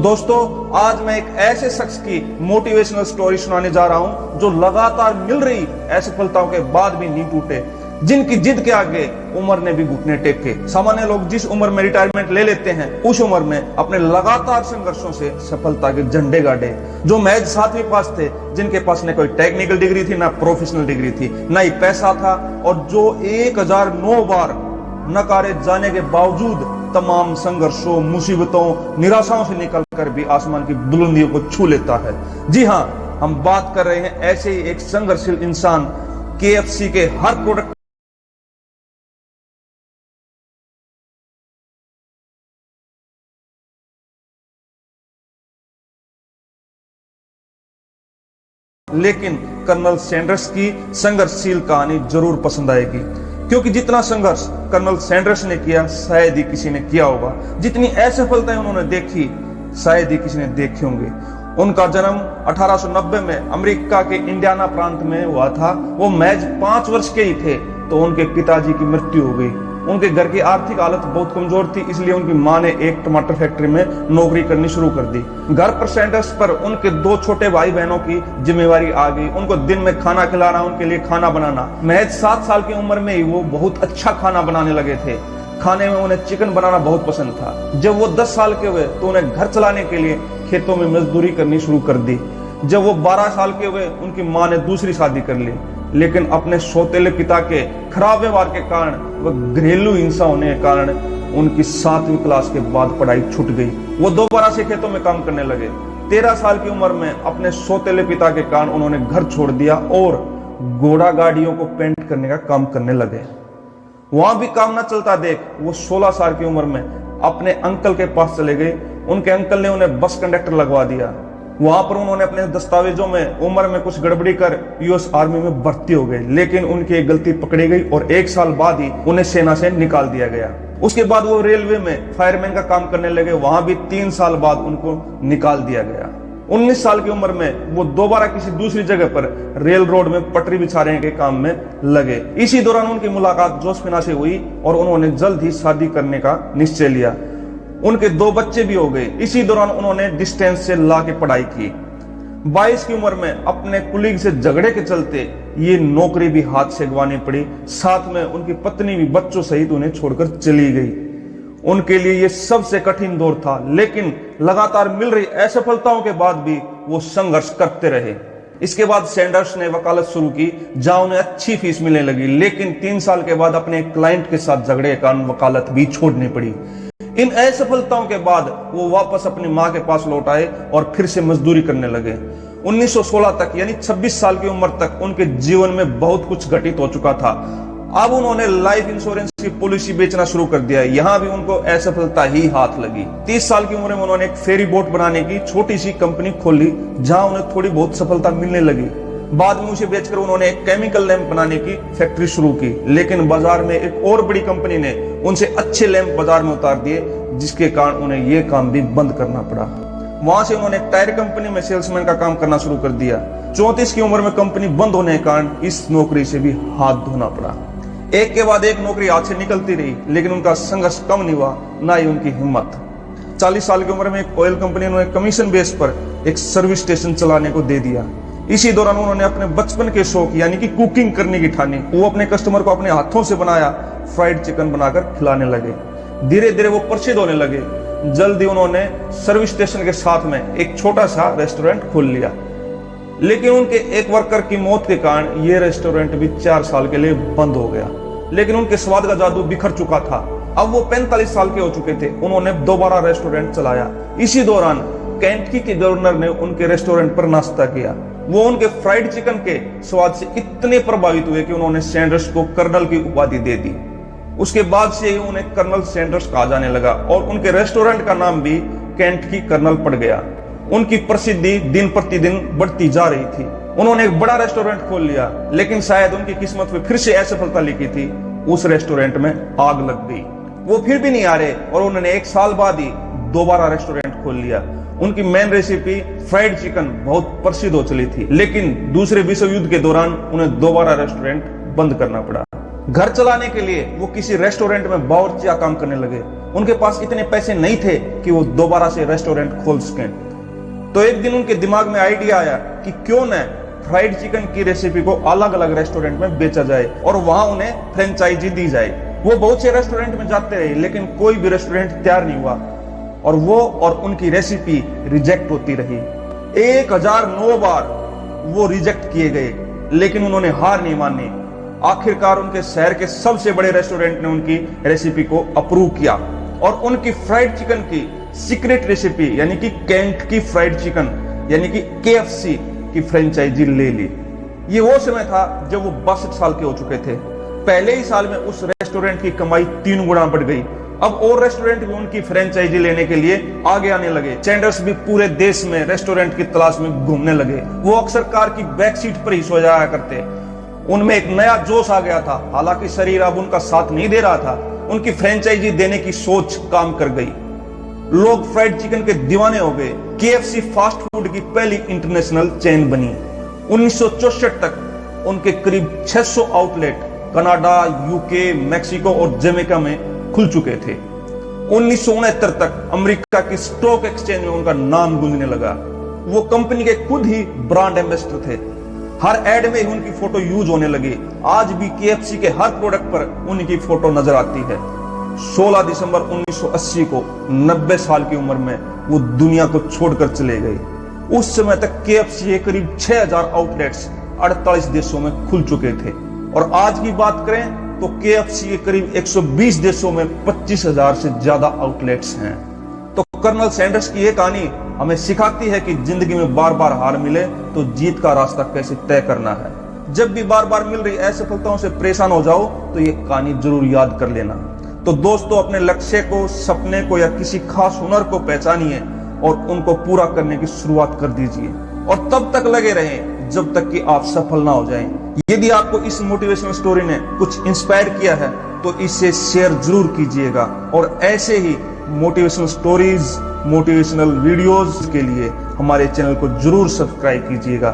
दोस्तों, आज मैं एक ऐसे शख्स की मोटिवेशनल स्टोरी सुनाने जा रहा हूं जो लगातार मिल रही असफलताओं के बाद भी नहीं टूटे, जिनकी जिद के आगे उम्र ने भी घुटने टेके। सामान्य लोग जिस उम्र में रिटायरमेंट ले लेते हैं, उस उम्र में अपने लगातार संघर्षों से सफलता के झंडे गाड़े। जो महज 7वीं पास थे, जिनके पास न कोई टेक्निकल डिग्री थी, ना प्रोफेशनल डिग्री थी, ना ही पैसा था, और जो 1009 बार नकारे जाने के बावजूद तमाम संघर्षों, मुसीबतों, निराशाओं से निकलकर भी आसमान की बुलंदियों को छू लेता है। जी हां, हम बात कर रहे हैं ऐसे ही एक संघर्षशील इंसान, KFC के हर प्रोडक्ट लेकिन कर्नल सैंडर्स की संघर्षशील कहानी जरूर पसंद आएगी, क्योंकि जितना संघर्ष कर्नल सैंडर्स ने किया शायद ही किसी ने किया होगा। जितनी असफलताएं उन्होंने देखी शायद ही किसी ने देखे होंगे। उनका जन्म 1890 में अमेरिका के इंडियाना प्रांत में हुआ था। वो महज 5 वर्ष के ही थे तो उनके पिताजी की मृत्यु हो गई। उनके घर की आर्थिक हालत बहुत कमजोर थी, इसलिए उनकी मां ने एक टमाटर फैक्ट्री में नौकरी करनी शुरू कर दी। घर पर सैंडर्स पर उनके 2 छोटे भाई बहनों की जिम्मेवारी आ गई। उनको दिन में खाना खिलाना, उनके लिए खाना बनाना। महज 7 साल की उम्र में ही वो बहुत अच्छा खाना बनाने लगे थे। खाने में उन्हें चिकन बनाना बहुत पसंद था। जब वो 10 साल के हुए तो उन्हें घर चलाने के लिए खेतों में मजदूरी करनी शुरू कर दी। जब वो 12 साल के हुए, उनकी मां ने दूसरी शादी कर ली, लेकिन अपने सौतेले पिता के खराब व्यवहार के कारण व घरेलू हिंसा होने के कारण उनकी 7वीं क्लास के बाद पढ़ाई छूट गई। वो दोबारा से खेतों में काम करने लगे। 13 साल की उम्र में अपने सौतेले पिता के कारण उन्होंने घर छोड़ दिया और घोड़ा गाड़ियों को पेंट करने का काम करने लगे। वहां भी काम न चलता देख वो 16 साल की उम्र में अपने अंकल के पास चले गए। उनके अंकल ने उन्हें बस कंडक्टर लगवा दिया। वहां पर उन्होंने अपने दस्तावेजों में उम्र में कुछ गड़बड़ी कर US आर्मी में भर्ती हो गए, लेकिन उनकी एक गलती पकड़ी गई और 1 साल बाद ही उन्हें सेना से निकाल दिया गया। उसके बाद वो रेलवे में फायरमैन का काम करने लगे। वहां भी 3 साल बाद उनको निकाल दिया गया। 19 साल की उम्र में वो दोबारा किसी दूसरी जगह पर रेल रोड में पटरी बिछाने के काम में लगे। इसी दौरान उनकी मुलाकात जोसेफिना से हुई और उन्होंने जल्द ही शादी करने का निश्चय लिया। उनके 2 बच्चे भी हो गए। इसी दौरान उन्होंने डिस्टेंस से लॉ की पढ़ाई की। 22 की उम्र में अपने कुलीग से झगड़े के चलते ये नौकरी भी हाथ से गंवानी पड़ी। साथ में उनकी पत्नी भी बच्चों सहित उन्हें छोड़कर चली गई। उनके लिए ये सबसे कठिन दौर था, लेकिन लगातार मिल रही असफलताओं के बाद भी वो संघर्ष करते रहे। इसके बाद सैंडर्स ने वकालत शुरू की, जहां उन्हें अच्छी फीस मिलने लगी, लेकिन 3 साल के बाद अपने क्लाइंट के साथ झगड़े के कारण वकालत भी छोड़नी पड़ी। इन असफलताओं के बाद वो वापस अपनी मां के पास लौट आए और फिर से मजदूरी करने लगे। 1916 तक, यानी 26 साल की उम्र तक उनके जीवन में बहुत कुछ घटित हो चुका था। अब उन्होंने लाइफ इंश्योरेंस की पॉलिसी बेचना शुरू कर दिया। यहां भी उनको असफलता ही हाथ लगी। 30 साल की उम्र में उन्होंने एक फेरी बोट बनाने की छोटी सी कंपनी खोली, जहां उन्हें थोड़ी बहुत सफलता मिलने लगी। बाद में उसे बेचकर उन्होंने एक केमिकल लैंप बनाने की फैक्ट्री शुरू की, लेकिन बाजार में एक और बड़ी कंपनी ने उनसे अच्छे लैंप बाजार में उतार दिए, जिसके कारण उन्हें यह काम भी बंद करना पड़ा। वहां से उन्होंने एक टायर कंपनी में सेल्समैन का काम करना शुरू कर दिया। 34 की उम्र में कंपनी बंद होने के कारण इस नौकरी से भी हाथ धोना पड़ा। एक के बाद एक नौकरी हाथ से निकलती रही, लेकिन उनका संघर्ष कम नहीं हुआ, ना ही उनकी हिम्मत। 40 साल की उम्र में एक ऑयल कंपनी ने कमीशन बेस पर एक सर्विस स्टेशन चलाने को दे दिया। इसी दौरान उन्होंने अपने बचपन के शौक यानी कि कुकिंग करने की ठानी। वो अपने कस्टमर को अपने हाथों से बनाया फ्राइड चिकन बनाकर खिलाने लगे। धीरे धीरे वो प्रसिद्ध होने लगे। जल्दी उन्होंने सर्विस स्टेशन के साथ में एक छोटा सा रेस्टोरेंट खोल लिया, लेकिन उनके एक वर्कर की मौत के कारण ये रेस्टोरेंट भी 4 साल के लिए बंद हो गया। लेकिन उनके स्वाद का जादू बिखर चुका था। अब वो 45 साल के हो चुके थे। उन्होंने दोबारा रेस्टोरेंट चलाया। इसी दौरान केंटकी के गवर्नर ने उनके रेस्टोरेंट पर नाश्ता किया। वो उनके फ्राइड चिकन के स्वाद से इतने प्रभावित हुए कि उन्होंने सैंडर्स को कर्नल की उपाधि दे दी। उसके बाद से ही उन्हें कर्नल सैंडर्स कहा जाने लगा और उनके रेस्टोरेंट का नाम भी केंटकी कर्नल पड़ गया। उनकी प्रसिद्धि दिन प्रतिदिन बढ़ती जा रही थी। उन्होंने एक बड़ा रेस्टोरेंट खोल लिया, लेकिन शायद उनकी किस्मत में फिर से असफलता लिखी थी। उस रेस्टोरेंट में आग लग गई। वो फिर भी नहीं आ रहे और उन्होंने 1 साल बाद ही दोबारा रेस्टोरेंट खोल लिया। उनकी मेन रेसिपी फ्राइड चिकन बहुत प्रसिद्ध हो चली थी, लेकिन दूसरे विश्व युद्ध के दौरान उन्हें दोबारा रेस्टोरेंट बंद करना पड़ा। घर चलाने के लिए वो किसी रेस्टोरेंट में बावर्ची का काम करने लगे। उनके पास इतने पैसे नहीं थे कि वो दोबारा से रेस्टोरेंट खोल सकें। तो एक दिन उनके दिमाग में आइडिया आया कि क्यों न फ्राइड चिकन की रेसिपी को अलग अलग रेस्टोरेंट में बेचा जाए और वहां उन्हें फ्रेंचाइजी दी जाए। वो बहुत से रेस्टोरेंट में जाते रहे, लेकिन कोई भी रेस्टोरेंट तैयार नहीं हुआ और वो और उनकी रेसिपी रिजेक्ट होती रही। 1009 बार वो रिजेक्ट किए गए, लेकिन उन्होंने हार नहीं मानी। आखिरकार उनके शहर के सबसे बड़े रेस्टोरेंट ने उनकी रेसिपी को अप्रूव किया और उनकी फ्राइड चिकन की सीक्रेट रेसिपी यानी कि कैंट की फ्राइड चिकन यानी कि KFC की फ्रेंचाइजी ले ली। ये वो समय था जब वो 62 साल के हो चुके थे। पहले ही साल में उस रेस्टोरेंट की कमाई 3 गुना बढ़ गई। अब और रेस्टोरेंट भी उनकी फ्रेंचाइजी लेने के लिए आगे आने लगे। सैंडर्स भी पूरे देश में रेस्टोरेंट की तलाश में घूमने लगे। वो अक्सर कार की बैक सीट पर ही सो जाया करते। उनमें एक नया जोश आ गया था। हालांकि शरीर अब उनका साथ नहीं दे रहा था, उनकी फ्रेंचाइजी देने की सोच काम कर गई। लोग फ्राइड चिकन के दीवाने हो गए। KFC फास्ट फूड की पहली इंटरनेशनल चेन बनी। 1964 तक उनके करीब 600 आउटलेट कनाडा, UK, मैक्सिको और जमैका में खुल चुके थे। 1969 तक अमेरिका की स्टॉक एक्सचेंज में उनका नाम गूंजने लगा। वो कंपनी के खुद ही ब्रांड एम्बेसडर थे। हर एड में उनकी फोटो यूज होने लगी। आज भी KFC के हर प्रोडक्ट पर उनकी फोटो नजर आती है। 16 दिसंबर 1980 को 90 साल की उम्र में वो दुनिया को छोड़कर चले गए। उस समय तक KFC के करीब 6000 आउटलेट्स 48 देशों में खुल चुके थे और आज की बात करें तो KFC के करीब 120 देशों में 25,000 से ज्यादा आउटलेट्स हैं। तो कर्नल सैंडर्स की ये कहानी हमें सिखाती है कि जिंदगी में बार बार हार मिले तो जीत का रास्ता कैसे तय करना है। जब भी बार बार मिल रही असफलताओं से परेशान हो जाओ तो ये कहानी जरूर याद कर लेना। तो दोस्तों, अपने लक्ष्य को, सपने को या किसी खास हुनर को पहचानिए और उनको पूरा करने की शुरुआत कर दीजिए और तब तक लगे रहें जब तक कि आप सफल ना हो जाएं। यदि आपको इस मोटिवेशनल स्टोरी ने कुछ इंस्पायर किया है तो इसे शेयर जरूर कीजिएगा और ऐसे ही मोटिवेशनल स्टोरीज, मोटिवेशनल वीडियोस के लिए हमारे चैनल को जरूर सब्सक्राइब कीजिएगा।